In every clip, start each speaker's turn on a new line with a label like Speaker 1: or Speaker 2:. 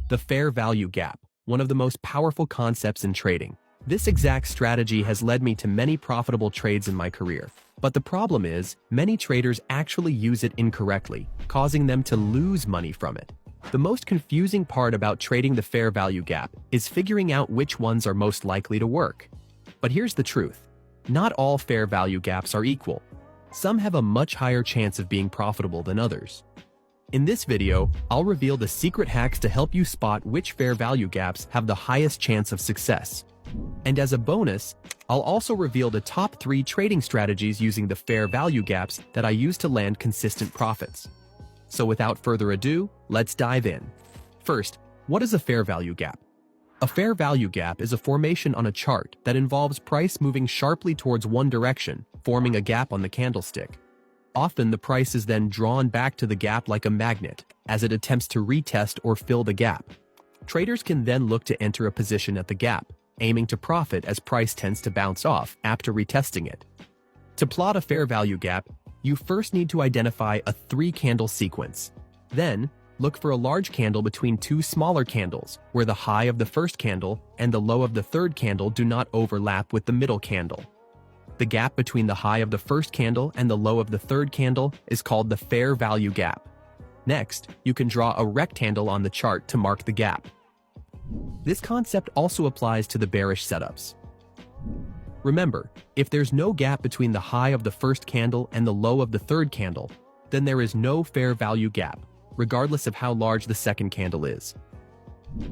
Speaker 1: The fair value gap, one of the most powerful concepts in trading. This exact strategy has led me to many profitable trades in my career. But the problem is, many traders actually use it incorrectly, causing them to lose money from it. The most confusing part about trading the fair value gap is figuring out which ones are most likely to work. But here's the truth. Not all fair value gaps are equal. Some have a much higher chance of being profitable than others. In this video, I'll reveal the secret hacks to help you spot which fair value gaps have the highest chance of success. And as a bonus, I'll also reveal the top 3 trading strategies using the fair value gaps that I use to land consistent profits. So without further ado, let's dive in. First, what is a fair value gap? A fair value gap is a formation on a chart that involves price moving sharply towards one direction, forming a gap on the candlestick. Often the price is then drawn back to the gap like a magnet, as it attempts to retest or fill the gap. Traders can then look to enter a position at the gap, aiming to profit as price tends to bounce off after retesting it. To plot a fair value gap, you first need to identify a 3-candle sequence. Then, look for a large candle between 2 smaller candles, where the high of the first candle and the low of the third candle do not overlap with the middle candle. The gap between the high of the first candle and the low of the third candle is called the fair value gap. Next, you can draw a rectangle on the chart to mark the gap. This concept also applies to the bearish setups. Remember, if there's no gap between the high of the first candle and the low of the third candle, then there is no fair value gap, regardless of how large the second candle is.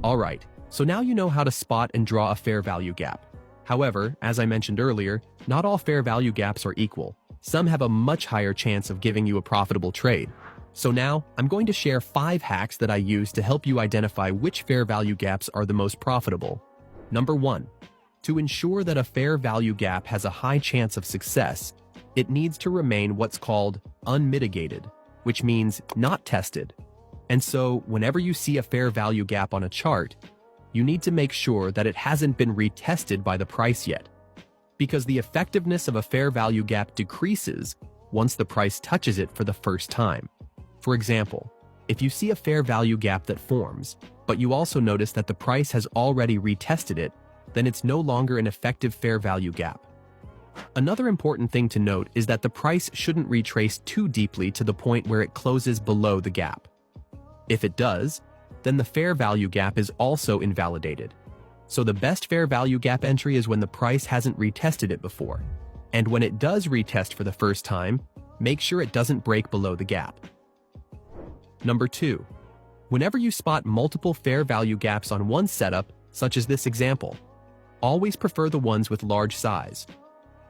Speaker 1: Alright, so now you know how to spot and draw a fair value gap. However, as I mentioned earlier, not all fair value gaps are equal. Some have a much higher chance of giving you a profitable trade. So now, I'm going to share 5 hacks that I use to help you identify which fair value gaps are the most profitable. Number 1. To ensure that a fair value gap has a high chance of success, it needs to remain what's called unmitigated, which means not tested. And so, whenever you see a fair value gap on a chart, you need to make sure that it hasn't been retested by the price yet. Because the effectiveness of a fair value gap decreases once the price touches it for the first time. For example, if you see a fair value gap that forms, but you also notice that the price has already retested it, then it's no longer an effective fair value gap. Another important thing to note is that the price shouldn't retrace too deeply to the point where it closes below the gap. If it does, then the fair value gap is also invalidated. So the best fair value gap entry is when the price hasn't retested it before. And when it does retest for the first time, make sure it doesn't break below the gap. Number 2. Whenever you spot multiple fair value gaps on one setup, such as this example, always prefer the ones with large size.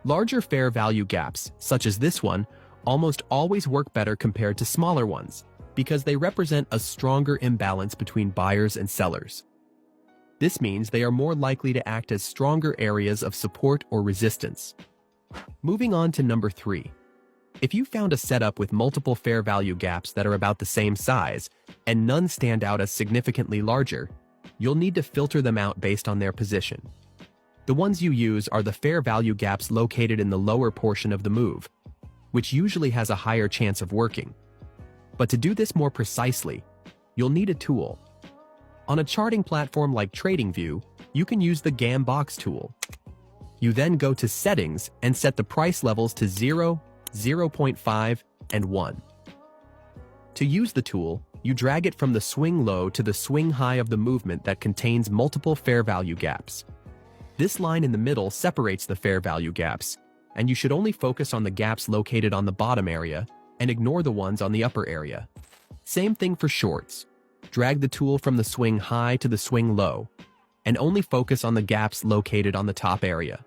Speaker 1: Larger fair value gaps, such as this one, almost always work better compared to smaller ones, because they represent a stronger imbalance between buyers and sellers. This means they are more likely to act as stronger areas of support or resistance. Moving on to number 3. If you found a setup with multiple fair value gaps that are about the same size, and none stand out as significantly larger, you'll need to filter them out based on their position. The ones you use are the fair value gaps located in the lower portion of the move, which usually has a higher chance of working. But to do this more precisely, you'll need a tool. On a charting platform like TradingView, you can use the Gambox tool. You then go to Settings and set the price levels to 0, 0.5, and 1. To use the tool, you drag it from the swing low to the swing high of the movement that contains multiple fair value gaps. This line in the middle separates the fair value gaps, and you should only focus on the gaps located on the bottom area and ignore the ones on the upper area. Same thing for shorts. Drag the tool from the swing high to the swing low, and only focus on the gaps located on the top area.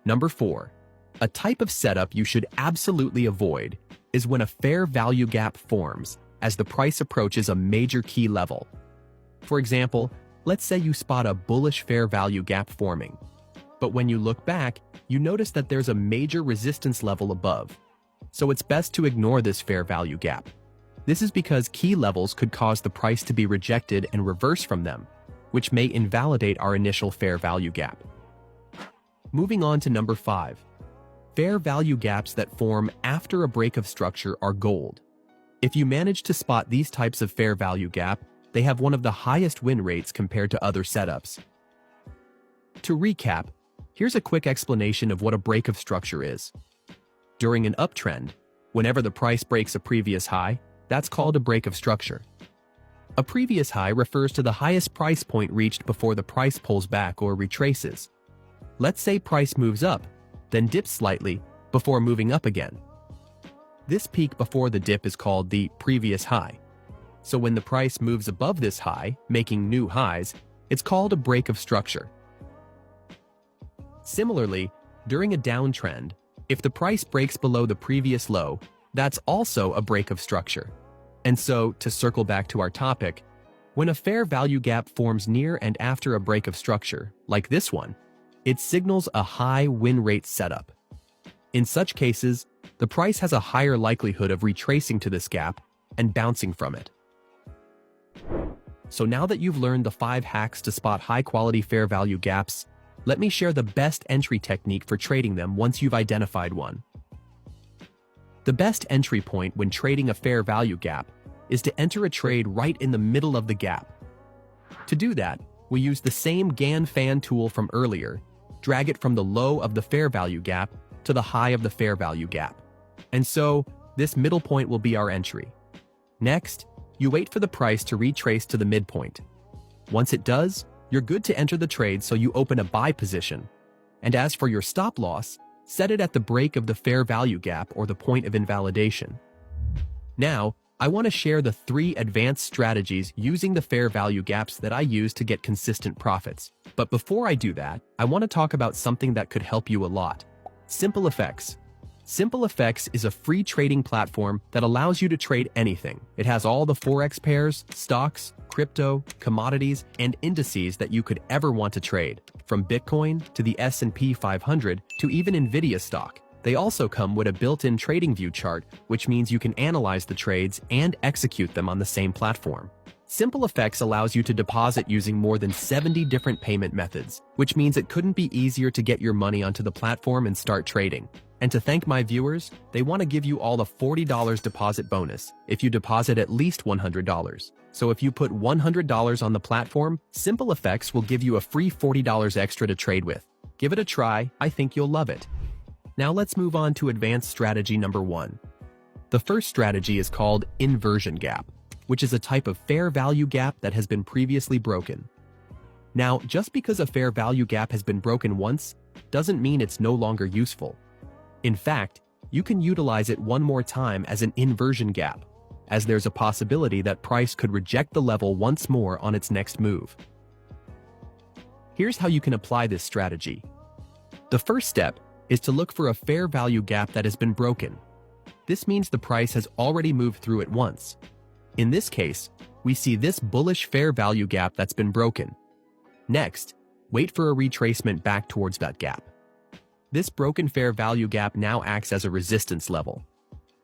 Speaker 1: Number 4. A type of setup you should absolutely avoid is when a fair value gap forms as the price approaches a major key level. For example, let's say you spot a bullish fair value gap forming, but when you look back, you notice that there's a major resistance level above. So it's best to ignore this fair value gap. This is because key levels could cause the price to be rejected and reverse from them, which may invalidate our initial fair value gap. Moving on to number 5. Fair value gaps that form after a break of structure are gold. If you manage to spot these types of fair value gap, they have one of the highest win rates compared to other setups. To recap, here's a quick explanation of what a break of structure is. During an uptrend, whenever the price breaks a previous high, that's called a break of structure. A previous high refers to the highest price point reached before the price pulls back or retraces. Let's say price moves up, then dips slightly before moving up again. This peak before the dip is called the previous high. So when the price moves above this high, making new highs, it's called a break of structure. Similarly, during a downtrend, if the price breaks below the previous low, that's also a break of structure. And so, to circle back to our topic, when a fair value gap forms near and after a break of structure, like this one, it signals a high win rate setup. In such cases, the price has a higher likelihood of retracing to this gap and bouncing from it. So now that you've learned the 5 hacks to spot high-quality fair value gaps, let me share the best entry technique for trading them once you've identified one. The best entry point when trading a fair value gap is to enter a trade right in the middle of the gap. To do that, we use the same Gan-Fan tool from earlier, drag it from the low of the fair value gap to the high of the fair value gap. And so, this middle point will be our entry. Next, you wait for the price to retrace to the midpoint. Once it does, you're good to enter the trade, so you open a buy position. And as for your stop loss, set it at the break of the fair value gap or the point of invalidation. Now, I want to share the 3 advanced strategies using the fair value gaps that I use to get consistent profits. But before I do that, I want to talk about something that could help you a lot. SimpleFX. SimpleFX is a free trading platform that allows you to trade anything. It has all the Forex pairs, stocks, crypto, commodities, and indices that you could ever want to trade, from Bitcoin to the S&P 500 to even Nvidia stock. They also come with a built-in TradingView chart, which means you can analyze the trades and execute them on the same platform. SimpleFX allows you to deposit using more than 70 different payment methods, which means it couldn't be easier to get your money onto the platform and start trading. And to thank my viewers, they want to give you all a $40 deposit bonus if you deposit at least $100. So if you put $100 on the platform, SimpleFX will give you a free $40 extra to trade with. Give it a try, I think you'll love it. Now let's move on to advanced strategy number 1. The first strategy is called inversion gap, which is a type of fair value gap that has been previously broken. Now, just because a fair value gap has been broken once, doesn't mean it's no longer useful. In fact, you can utilize it one more time as an inversion gap, as there's a possibility that price could reject the level once more on its next move. Here's how you can apply this strategy. The first step is to look for a fair value gap that has been broken. This means the price has already moved through it once. In this case, we see this bullish fair value gap that's been broken. Next, wait for a retracement back towards that gap. This broken fair value gap now acts as a resistance level.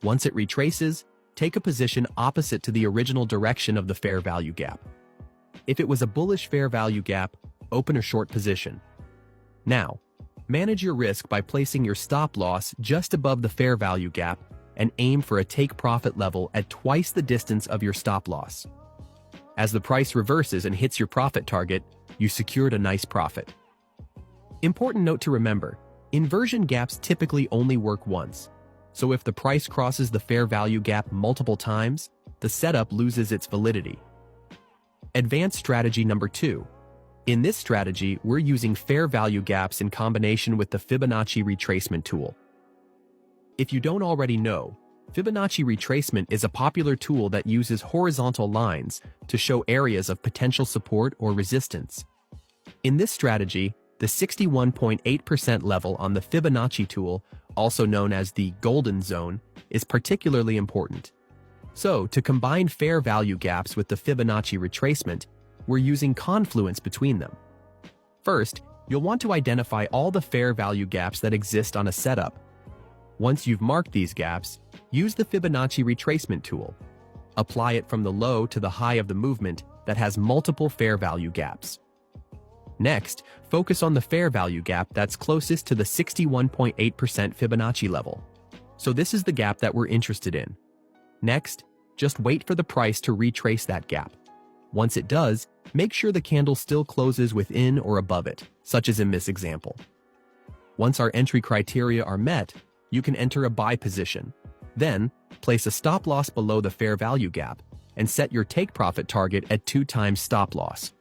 Speaker 1: Once it retraces, take a position opposite to the original direction of the fair value gap. If it was a bullish fair value gap, open a short position. Now, manage your risk by placing your stop loss just above the fair value gap and aim for a take profit level at twice the distance of your stop loss. As the price reverses and hits your profit target, you secured a nice profit. Important note to remember, inversion gaps typically only work once. So if the price crosses the fair value gap multiple times, the setup loses its validity. Advanced strategy number 2. In this strategy, we're using fair value gaps in combination with the Fibonacci retracement tool. If you don't already know, Fibonacci retracement is a popular tool that uses horizontal lines to show areas of potential support or resistance. In this strategy, the 61.8% level on the Fibonacci tool, also known as the golden zone, is particularly important. So, to combine fair value gaps with the Fibonacci retracement, we're using confluence between them. First, you'll want to identify all the fair value gaps that exist on a setup. Once you've marked these gaps, use the Fibonacci retracement tool. Apply it from the low to the high of the movement that has multiple fair value gaps. Next, focus on the fair value gap that's closest to the 61.8% Fibonacci level. So this is the gap that we're interested in. Next, just wait for the price to retrace that gap. Once it does, make sure the candle still closes within or above it, such as in this example. Once our entry criteria are met, you can enter a buy position. Then, place a stop loss below the fair value gap and set your take profit target at 2 times stop loss.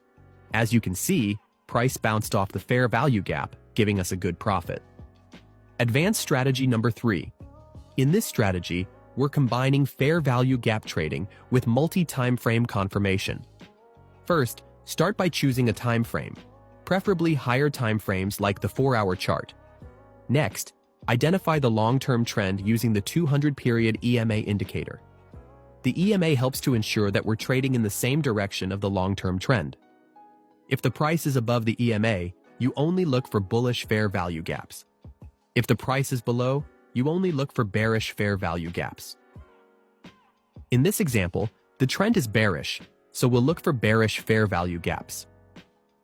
Speaker 1: As you can see, price bounced off the fair value gap, giving us a good profit. Advanced strategy number 3. In this strategy, we're combining fair value gap trading with multi-time frame confirmation. First, start by choosing a time frame, preferably higher time frames like the 4-hour chart. Next, identify the long-term trend using the 200-period EMA indicator. The EMA helps to ensure that we're trading in the same direction of the long-term trend. If the price is above the EMA, you only look for bullish fair value gaps. If the price is below, you only look for bearish fair value gaps. In this example, the trend is bearish, so we'll look for bearish fair value gaps.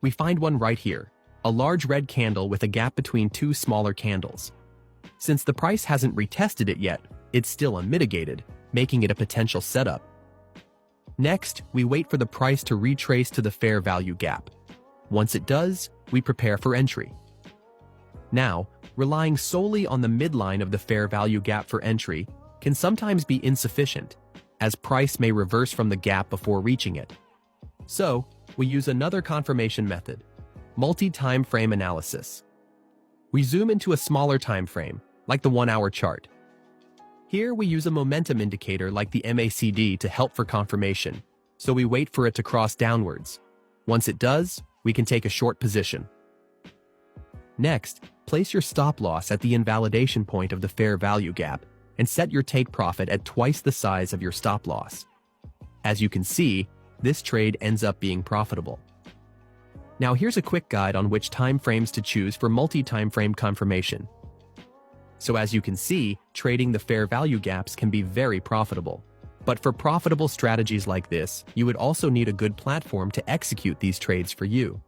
Speaker 1: We find one right here, a large red candle with a gap between 2 smaller candles. Since the price hasn't retested it yet, it's still unmitigated, making it a potential setup. Next, we wait for the price to retrace to the fair value gap. Once it does, we prepare for entry. Now, relying solely on the midline of the fair value gap for entry can sometimes be insufficient, as price may reverse from the gap before reaching it. So, we use another confirmation method, multi-time frame analysis. We zoom into a smaller time frame, like the 1-hour chart. Here we use a momentum indicator like the MACD to help for confirmation, so we wait for it to cross downwards. Once it does, we can take a short position. Next, place your stop loss at the invalidation point of the fair value gap and set your take profit at twice the size of your stop loss. As you can see, this trade ends up being profitable. Now here's a quick guide on which time frames to choose for multi-time frame confirmation. So as you can see, trading the fair value gaps can be very profitable. But for profitable strategies like this, you would also need a good platform to execute these trades for you.